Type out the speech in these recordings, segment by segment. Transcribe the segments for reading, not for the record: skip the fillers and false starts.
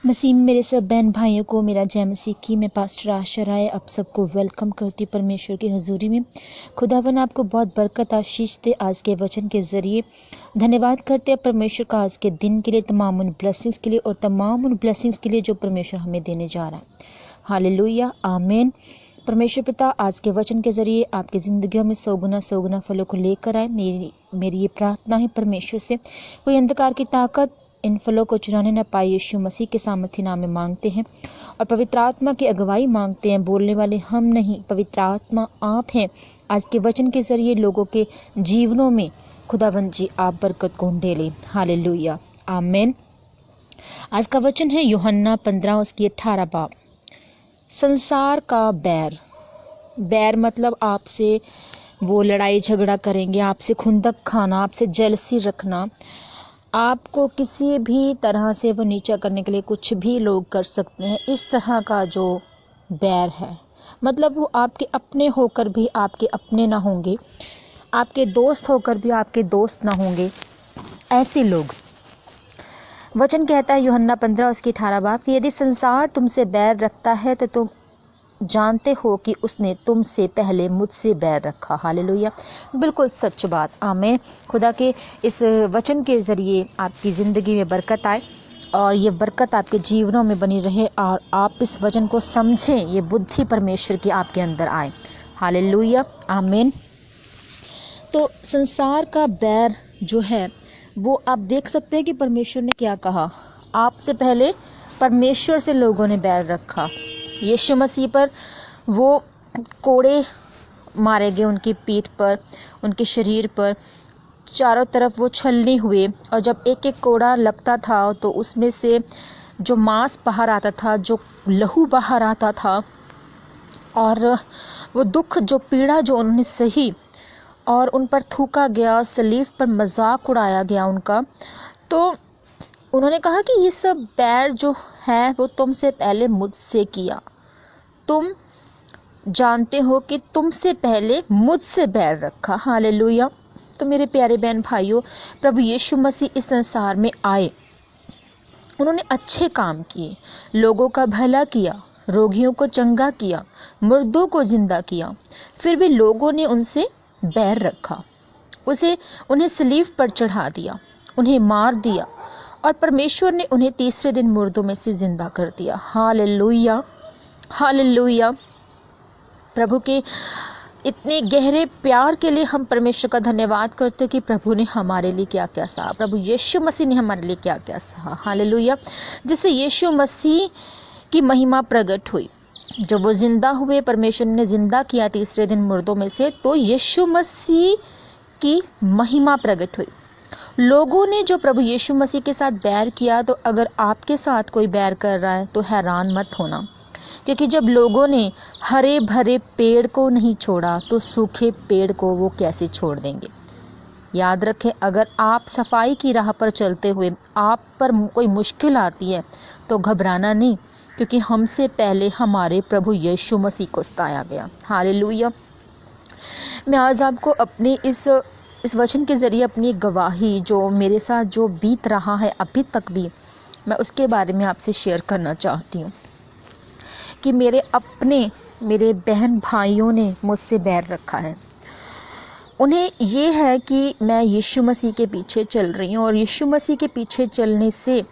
मसीह में मेरे सब बहन भाइयों को मेरा जय मसीह की। मैं पास्टर आशा राय आप सबको वेलकम करती हूँ परमेश्वर की हजूरी में। खुदावन आपको बहुत बरकत आशीष दे आज के वचन के ज़रिए। धन्यवाद करते हैं परमेश्वर का आज के दिन के लिए, तमाम उन ब्लेसिंग्स के लिए और तमाम उन ब्लेसिंग्स के लिए जो परमेश्वर हमें देने जा रहा है। हालेलुया, आमीन। परमेश्वर पिता आज के वचन के ज़रिए आपकी ज़िंदगियों में सौ गुना फलों को लेकर आए। मेरी ये प्रार्थना है परमेश्वर से, कोई अंधकार की ताकत इन फलों को चुराने न पाए। यीशु मसीह के सामर्थ्य नाम में मांगते हैं और पवित्र आत्मा की अगुवाई मांगते हैं। बोलने वाले हम नहीं, पवित्र आत्मा आप हैं। आज के वचन के ज़रिए लोगों के जीवनों में खुदावंद जी आप बरकत को ढेलें। हालेलुया, आमीन। आज का वचन है यूहन्ना 15 उसकी 18 बाब। संसार का बैर मतलब आपसे वो लड़ाई झगड़ा करेंगे, आपसे खुंदक खाना, आपसे जेलसी रखना, आपको किसी भी तरह से वो नीचा करने के लिए कुछ भी लोग कर सकते हैं। इस तरह का जो बैर है, मतलब वो आपके अपने होकर भी आपके अपने ना होंगे, आपके दोस्त होकर भी आपके दोस्त ना होंगे। ऐसे लोग, वचन कहता है यूहन्ना 15 उसकी 18 बाब कि यदि संसार तुमसे बैर रखता है तो तुम जानते हो कि उसने तुमसे पहले मुझसे बैर रखा। हालेलुया, बिल्कुल सच बात। आमीन। खुदा के इस वचन के ज़रिए आपकी ज़िंदगी में बरकत आए और ये बरकत आपके जीवनों में बनी रहे और आप इस वचन को समझें, ये बुद्धि परमेश्वर की आपके अंदर आए। हालेलुया, आमीन। तो संसार का बैर जो है वो आप देख सकते हैं कि परमेश्वर ने क्या कहा। आपसे पहले परमेश्वर से लोगों ने बैर रखा। यीशु मसीह पर वो कोड़े मारे गए, उनकी पीठ पर, उनके शरीर पर चारों तरफ वो छलनी हुए और जब एक एक कोड़ा लगता था तो उसमें से जो मांस बाहर आता था, जो लहू बाहर आता था और वो दुख, जो पीड़ा जो उन्होंने सही और उन पर थूका गया, सलीब पर मजाक उड़ाया गया उनका, तो उन्होंने कहा कि ये सब बैर जो है वो तुमसे पहले मुझसे किया। तुम जानते हो कि तुमसे पहले मुझसे बैर रखा। हालेलुया। तो मेरे प्यारे बहन भाइयों, प्रभु यीशु मसीह इस संसार में आए, उन्होंने अच्छे काम किए, लोगों का भला किया, रोगियों को चंगा किया, मुर्दों को जिंदा किया, फिर भी लोगों ने उनसे बैर रखा। उन्हें सलीब पर चढ़ा दिया, उन्हें मार दिया और परमेश्वर ने उन्हें तीसरे दिन मुर्दों में से जिंदा कर दिया। Hallelujah, hallelujah. प्रभु के इतने गहरे प्यार के लिए हम परमेश्वर का धन्यवाद करते कि प्रभु ने हमारे लिए क्या क्या सहा, प्रभु यीशु मसीह ने हमारे लिए क्या क्या सहा। हालेलुया। जिससे यीशु मसीह की महिमा प्रकट हुई, जब वो जिंदा हुए, परमेश्वर ने जिंदा किया तीसरे दिन मुर्दों में से, तो यीशु मसीह की महिमा प्रकट हुई। लोगों ने जो प्रभु यीशु मसीह के साथ बैर किया, तो अगर आपके साथ कोई बैर कर रहा है तो हैरान मत होना, क्योंकि जब लोगों ने हरे भरे पेड़ को नहीं छोड़ा तो सूखे पेड़ को वो कैसे छोड़ देंगे। याद रखें, अगर आप सफाई की राह पर चलते हुए आप पर कोई मुश्किल आती है तो घबराना नहीं, क्योंकि हमसे पहले हमारे प्रभु यीशु मसीह को सताया गया। हालेलुया। मैं आज आपको अपने इस वचन के ज़रिए अपनी गवाही, जो मेरे साथ जो बीत रहा है अभी तक भी, मैं उसके बारे में आपसे शेयर करना चाहती हूँ कि मेरे बहन भाइयों ने मुझसे बैर रखा है। उन्हें ये है कि मैं यीशु मसीह के पीछे चल रही हूँ और यीशु मसीह के पीछे चलने से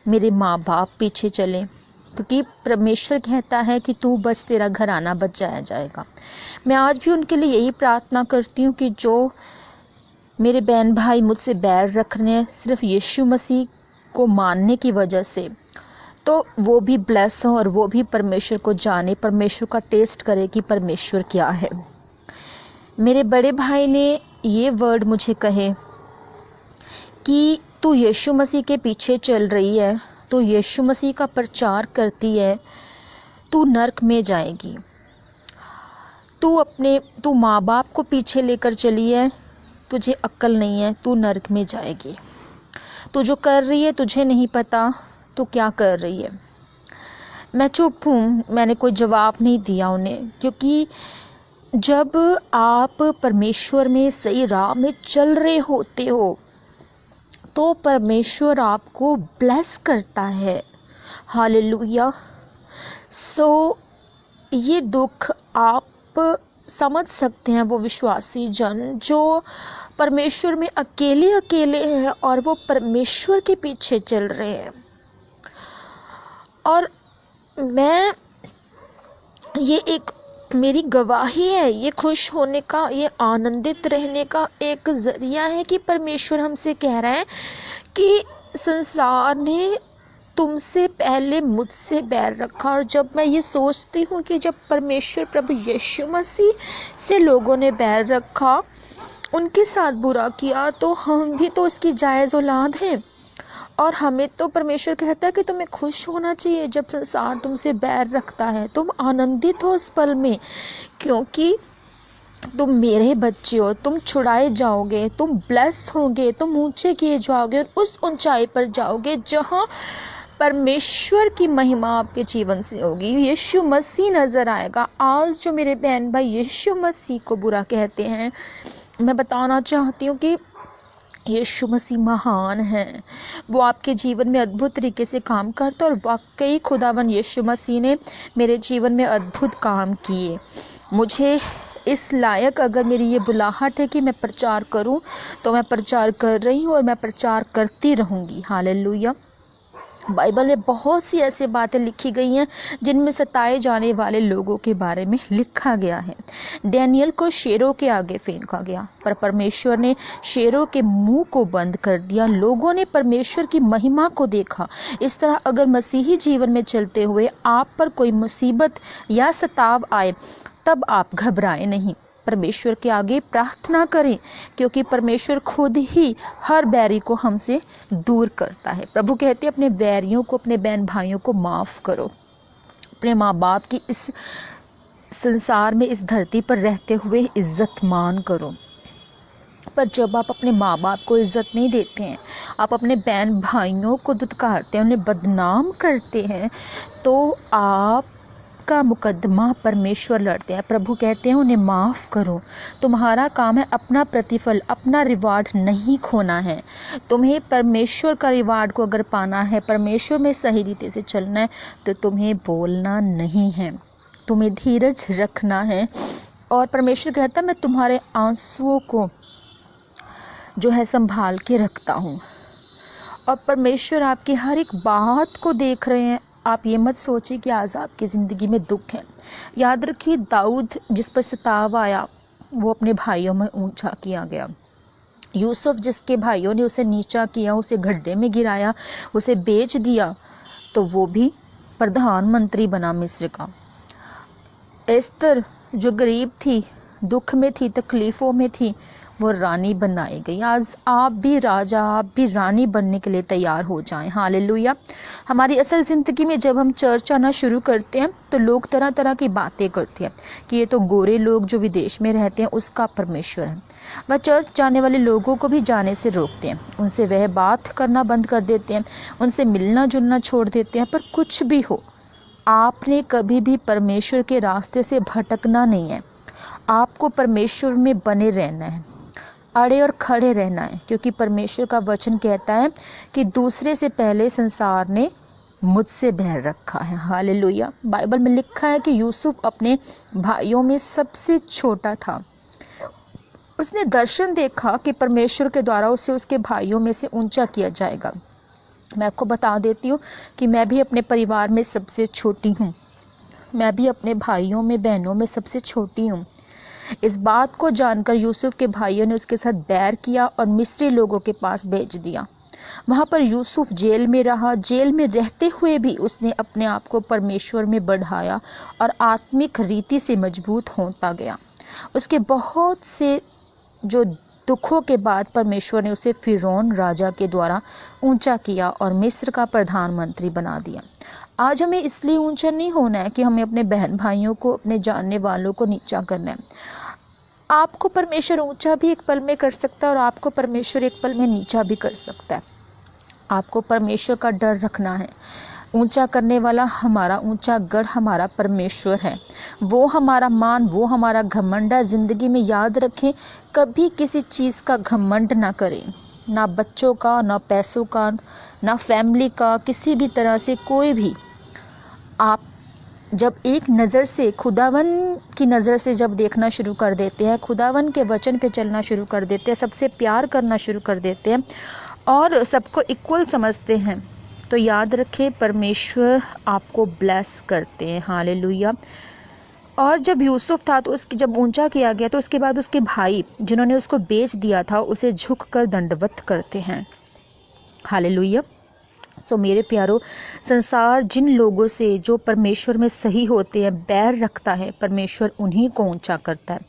मेरे माँ बाप पीछे चलें, क्योंकि परमेश्वर कहता है कि तू बच, तेरा घराना बच जाएगा। मैं आज भी उनके लिए यही प्रार्थना करती हूँ कि जो मेरे बहन भाई मुझसे बैर रख रहे हैं सिर्फ यीशु मसीह को मानने की वजह से, तो वो भी ब्लेस हो और वो भी परमेश्वर को जाने, परमेश्वर का टेस्ट करे कि परमेश्वर क्या है। मेरे बड़े भाई ने ये वर्ड मुझे कहे कि तू यीशु मसीह के पीछे चल रही है, तो यीशु मसीह का प्रचार करती है, तू नरक में जाएगी। तू माँ बाप को पीछे लेकर चली है, तुझे अक्ल नहीं है, तू नरक में जाएगी। तू जो कर रही है तुझे नहीं पता, तू क्या कर रही है। मैं चुप हूँ, मैंने कोई जवाब नहीं दिया उन्हें, क्योंकि जब आप परमेश्वर में सही राह में चल रहे होते हो तो परमेश्वर आपको ब्लेस करता है, हालेलुया। ये दुख आप समझ सकते हैं, वो विश्वासी जन जो परमेश्वर में अकेले अकेले हैं और वो परमेश्वर के पीछे चल रहे हैं। और मैं, ये एक मेरी गवाही है, ये खुश होने का, ये आनंदित रहने का एक जरिया है कि परमेश्वर हमसे कह रहा है कि संसार ने तुमसे पहले मुझसे बैर रखा। और जब मैं ये सोचती हूँ कि जब परमेश्वर प्रभु यीशु मसीह से लोगों ने बैर रखा, उनके साथ बुरा किया, तो हम भी तो उसकी जायज़ औलाद हैं। और हमें तो परमेश्वर कहता है कि तुम्हें खुश होना चाहिए जब संसार तुमसे बैर रखता है। तुम आनंदित हो उस पल में, क्योंकि तुम मेरे बच्चे हो, तुम छुड़ाए जाओगे, तुम ब्लेस होगे, तुम ऊंचे किए जाओगे और उस ऊंचाई पर जाओगे जहां परमेश्वर की महिमा आपके जीवन से होगी। यीशु मसीह नजर आएगा। आज जो मेरे बहन भाई यीशु मसीह को बुरा कहते हैं, मैं बताना चाहती हूँ कि यीशु मसीह महान है। वो आपके जीवन में अद्भुत तरीके से काम करता है और वाकई खुदावन यीशु मसीह ने मेरे जीवन में अद्भुत काम किए। मुझे इस लायक अगर मेरी ये बुलाहट है कि मैं प्रचार करूं, तो मैं प्रचार कर रही हूं और मैं प्रचार करती रहूंगी। हालेलुया। बाइबल में बहुत सी ऐसी बातें लिखी गई हैं जिनमें सताए जाने वाले लोगों के बारे में लिखा गया है। डैनियल को शेरों के आगे फेंका गया, पर परमेश्वर ने शेरों के मुंह को बंद कर दिया। लोगों ने परमेश्वर की महिमा को देखा। इस तरह अगर मसीही जीवन में चलते हुए आप पर कोई मुसीबत या सताव आए, तब आप घबराएं नहीं, परमेश्वर के आगे प्रार्थना करें, क्योंकि परमेश्वर खुद ही हर बैरी को हमसे दूर करता है। प्रभु कहते हैं अपने बैरियों को, अपने बहन भाइयों को माफ करो। अपने माँ बाप की इस संसार में, इस धरती पर रहते हुए इज्जत मान करो। पर जब आप अपने माँ बाप को इज्जत नहीं देते हैं, आप अपने बहन भाइयों को दुत्कारते हैं, उन्हें बदनाम करते हैं, तो आप का मुकदमा परमेश्वर लड़ते हैं। प्रभु कहते हैं उन्हें माफ करो। तुम्हारा काम है अपना प्रतिफल, अपना रिवार्ड नहीं खोना है। तुम्हें परमेश्वर का रिवार्ड को अगर पाना है, परमेश्वर में सही रीति से चलना है, तो तुम्हें बोलना नहीं है, तुम्हें धीरज रखना है। और परमेश्वर कहता है मैं तुम्हारे आंसुओं को जो है संभाल के रखता हूँ। और परमेश्वर आपकी हर एक बात को देख रहे हैं। आप ये मत सोचिए कि आज आपकी ज़िंदगी में दुख है। याद रखिए, दाऊद जिस पर सताव आया, वो अपने भाइयों में ऊंचा किया गया। यूसुफ जिसके भाइयों ने उसे नीचा किया, उसे गड्ढे में गिराया, उसे बेच दिया, तो वो भी प्रधानमंत्री बना मिस्र का। एस्तर जो गरीब थी, दुख में थी, तकलीफ़ों में थी, वो रानी बनाई गई। आज आप भी राजा, आप भी रानी बनने के लिए तैयार हो जाएं। हालेलुया। हमारी असल ज़िंदगी में जब हम चर्च आना शुरू करते हैं, तो लोग तरह तरह की बातें करते हैं कि ये तो गोरे लोग जो विदेश में रहते हैं उसका परमेश्वर है। वह चर्च जाने वाले लोगों को भी जाने से रोकते हैं, उनसे वह बात करना बंद कर देते हैं, उनसे मिलना जुलना छोड़ देते हैं। पर कुछ भी हो, आपने कभी भी परमेश्वर के रास्ते से भटकना नहीं है। आपको परमेश्वर में बने रहना है, अड़े और खड़े रहना है, क्योंकि परमेश्वर का वचन कहता है कि दूसरे से पहले संसार ने मुझसे बैर रखा है। हालेलुया। बाइबल में लिखा है कि यूसुफ अपने भाइयों में सबसे छोटा था। उसने दर्शन देखा कि परमेश्वर के द्वारा उसे उसके भाइयों में से ऊंचा किया जाएगा। मैं आपको बता देती हूँ कि मैं भी अपने परिवार में सबसे छोटी हूँ। मैं भी अपने भाइयों में, बहनों में सबसे छोटी हूँ। इस बात को जानकर यूसुफ के भाइयों ने उसके साथ बैर किया और मिस्री लोगों के पास भेज दिया। वहां पर यूसुफ जेल में रहा। जेल में रहते हुए भी उसने अपने आप को परमेश्वर में बढ़ाया और आत्मिक रीति से मजबूत होता गया। उसके बहुत से जो दुखों के बाद परमेश्वर ने उसे फिरौन राजा के द्वारा ऊंचा किया और मिस्र का प्रधानमंत्री बना दिया। आज हमें इसलिए ऊंचा नहीं होना है कि हमें अपने बहन भाइयों को, अपने जानने वालों को नीचा करना है। आपको परमेश्वर ऊंचा भी एक पल में कर सकता है और आपको परमेश्वर एक पल में नीचा भी कर सकता है। आपको परमेश्वर का डर रखना है। ऊंचा करने वाला हमारा ऊंचा गढ़ हमारा परमेश्वर है। वो हमारा मान, वो हमारा घमंड है। जिंदगी में याद रखें, कभी किसी चीज़ का घमंड ना करें। ना बच्चों का, ना पैसों का, ना फैमिली का, किसी भी तरह से कोई भी। आप जब एक नज़र से खुदावन की नज़र से जब देखना शुरू कर देते हैं, खुदावन के वचन पे चलना शुरू कर देते हैं, सबसे प्यार करना शुरू कर देते हैं और सबको इक्वल समझते हैं, तो याद रखें परमेश्वर आपको ब्लेस करते हैं। हालेलुया। और जब यूसुफ था तो उसकी जब ऊंचा किया गया तो उसके बाद उसके भाई जिन्होंने उसको बेच दिया था उसे झुककर दंडवत करते हैं। हालेलुया। सो मेरे प्यारो, संसार जिन लोगों से जो परमेश्वर में सही होते हैं बैर रखता है, परमेश्वर उन्हीं को ऊंचा करता है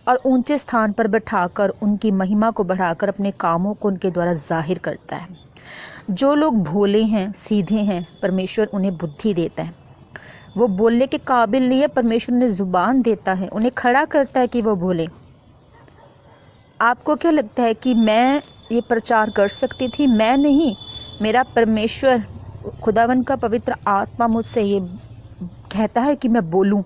और ऊंचे स्थान पर बैठाकर उनकी महिमा को बढ़ाकर अपने कामों को उनके द्वारा जाहिर करता है। जो लोग भोले हैं, सीधे हैं, परमेश्वर उन्हें बुद्धि देता है। वो बोलने के काबिल नहीं है, परमेश्वर उन्हें जुबान देता है, उन्हें खड़ा करता है कि वो बोले। आपको क्या लगता है कि मैं ये प्रचार कर सकती थी? मैं नहीं, मेरा परमेश्वर खुदावन का पवित्र आत्मा मुझसे ये कहता है कि मैं बोलूं,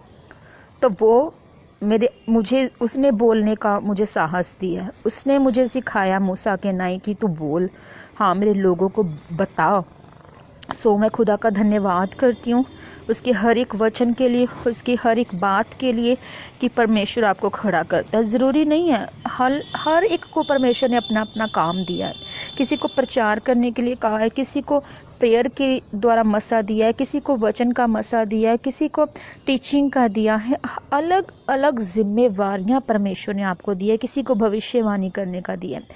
तो वो मुझे उसने बोलने का मुझे साहस दिया है। उसने मुझे सिखाया मूसा के नाई कि तू बोल, हाँ मेरे लोगों को बताओ। सो मैं खुदा का धन्यवाद करती हूँ उसके हर एक वचन के लिए, उसकी हर एक बात के लिए कि परमेश्वर आपको खड़ा करता है। ज़रूरी नहीं है, हर एक को परमेश्वर ने अपना अपना काम दिया है। किसी को प्रचार करने के लिए कहा है, किसी को प्रेयर के द्वारा मसा दिया है, किसी को वचन का मसा दिया है, किसी को टीचिंग का दिया है। अलग अलग जिम्मेवारियां परमेश्वर ने आपको दी है, किसी को भविष्यवाणी करने का दिया है।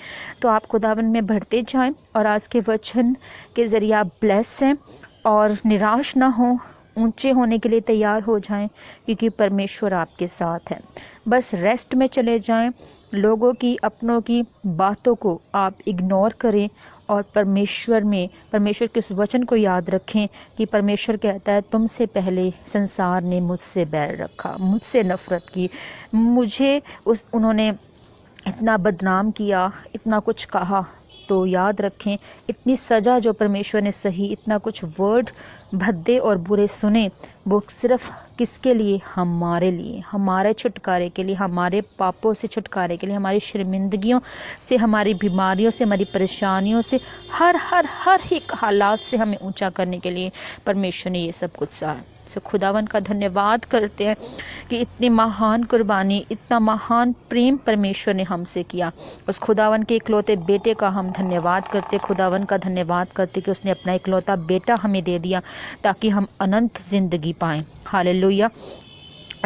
तो आप खुदावन में बढ़ते जाएं और आज के वचन के ज़रिए आप ब्लेस हैं और निराश ना हो, ऊंचे होने के लिए तैयार हो जाएं, क्योंकि परमेश्वर आपके साथ है। बस रेस्ट में चले जाएं, लोगों की, अपनों की बातों को आप इग्नोर करें और परमेश्वर के उस वचन को याद रखें कि परमेश्वर कहता है तुमसे पहले संसार ने मुझसे बैर रखा, मुझसे नफरत की, उन्होंने इतना बदनाम किया, इतना कुछ कहा। तो याद रखें, इतनी सज़ा जो परमेश्वर ने सही, इतना कुछ वर्ड भद्दे और बुरे सुने, वो सिर्फ किसके लिए? हमारे लिए, हमारे छुटकारे के लिए, हमारे पापों से छुटकारे के लिए, हमारी शर्मिंदगियों से, हमारी बीमारियों से, हमारी परेशानियों से, हर एक हालात से हमें ऊंचा करने के लिए परमेश्वर ने ये सब कुछ सहा। सो खुदावन का धन्यवाद करते हैं कि इतनी महान कुर्बानी, इतना महान प्रेम परमेश्वर ने हमसे किया। उस खुदावन के इकलौते बेटे का हम धन्यवाद करते, खुदावन का धन्यवाद करते कि उसने अपना इकलौता बेटा हमें दे दिया ताकि हम अनंत जिंदगी पाएं। हालेलुया।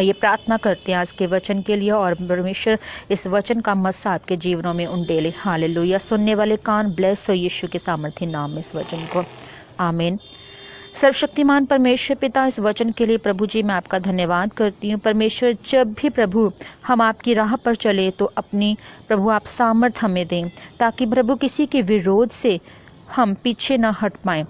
ये प्रार्थना करते हैं आज के वचन के लिए और परमेश्वर इस वचन का मस्सा आपके जीवनों में उंडेले। हालेलुया। सुनने वाले कान ब्लेस हो यीशु के सामर्थ्य नाम में इस वचन को। आमीन। सर्वशक्तिमान परमेश्वर पिता, इस वचन के लिए प्रभु जी मैं आपका धन्यवाद करती हूँ। परमेश्वर, जब भी प्रभु हम आपकी राह पर चले तो अपनी प्रभु आप सामर्थ हमें दें, ताकि प्रभु किसी के विरोध से हम पीछे ना हट पाएं।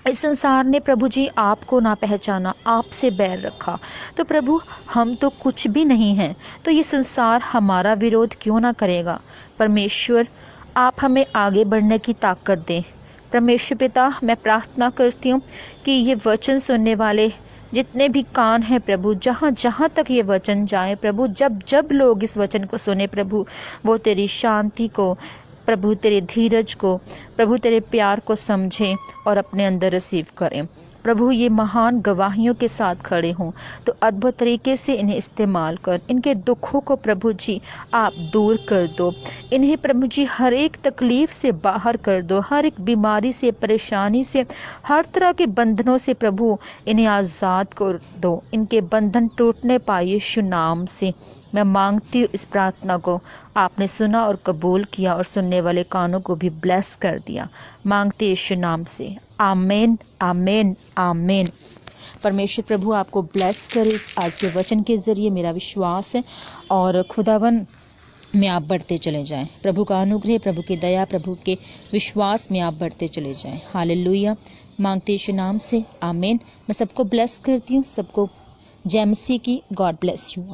इस संसार ने प्रभु जी आपको ना पहचाना, आपसे बैर रखा, तो प्रभु हम तो कुछ भी नहीं हैं, तो ये संसार हमारा विरोध क्यों ना करेगा। परमेश्वर, आप हमें आगे बढ़ने की ताकत दें। परमेश्वर पिता, मैं प्रार्थना करती हूँ कि ये वचन सुनने वाले जितने भी कान हैं प्रभु, जहाँ जहाँ तक ये वचन जाए प्रभु, जब जब लोग इस वचन को सुने प्रभु, वो तेरी शांति को प्रभु, तेरे धीरज को प्रभु, तेरे प्यार को समझें और अपने अंदर रिसीव करें। प्रभु, ये महान गवाहियों के साथ खड़े हों तो अद्भुत तरीके से इन्हें इस्तेमाल कर, इनके दुखों को प्रभु जी आप दूर कर दो, इन्हें प्रभु जी हर एक तकलीफ से बाहर कर दो, हर एक बीमारी से, परेशानी से, हर तरह के बंधनों से प्रभु इन्हें आज़ाद कर दो, इनके बंधन टूटने पाए यीशु नाम से। मैं मांगती हूँ इस प्रार्थना को, आपने सुना और कबूल किया और सुनने वाले कानों को भी ब्लेस कर दिया। मांगते यीशु नाम से, आमीन, आमीन, आमीन। परमेश्वर प्रभु आपको ब्लेस करे आज के वचन के ज़रिए, मेरा विश्वास है। और खुदावन में आप बढ़ते चले जाएं, प्रभु का अनुग्रह, प्रभु की दया, प्रभु के विश्वास में आप बढ़ते चले जाएं। हालेलुया। मांगते यीशु नाम से, आमीन। मैं सबको ब्लेस करती हूँ, सबको जय मसीह की। God bless you.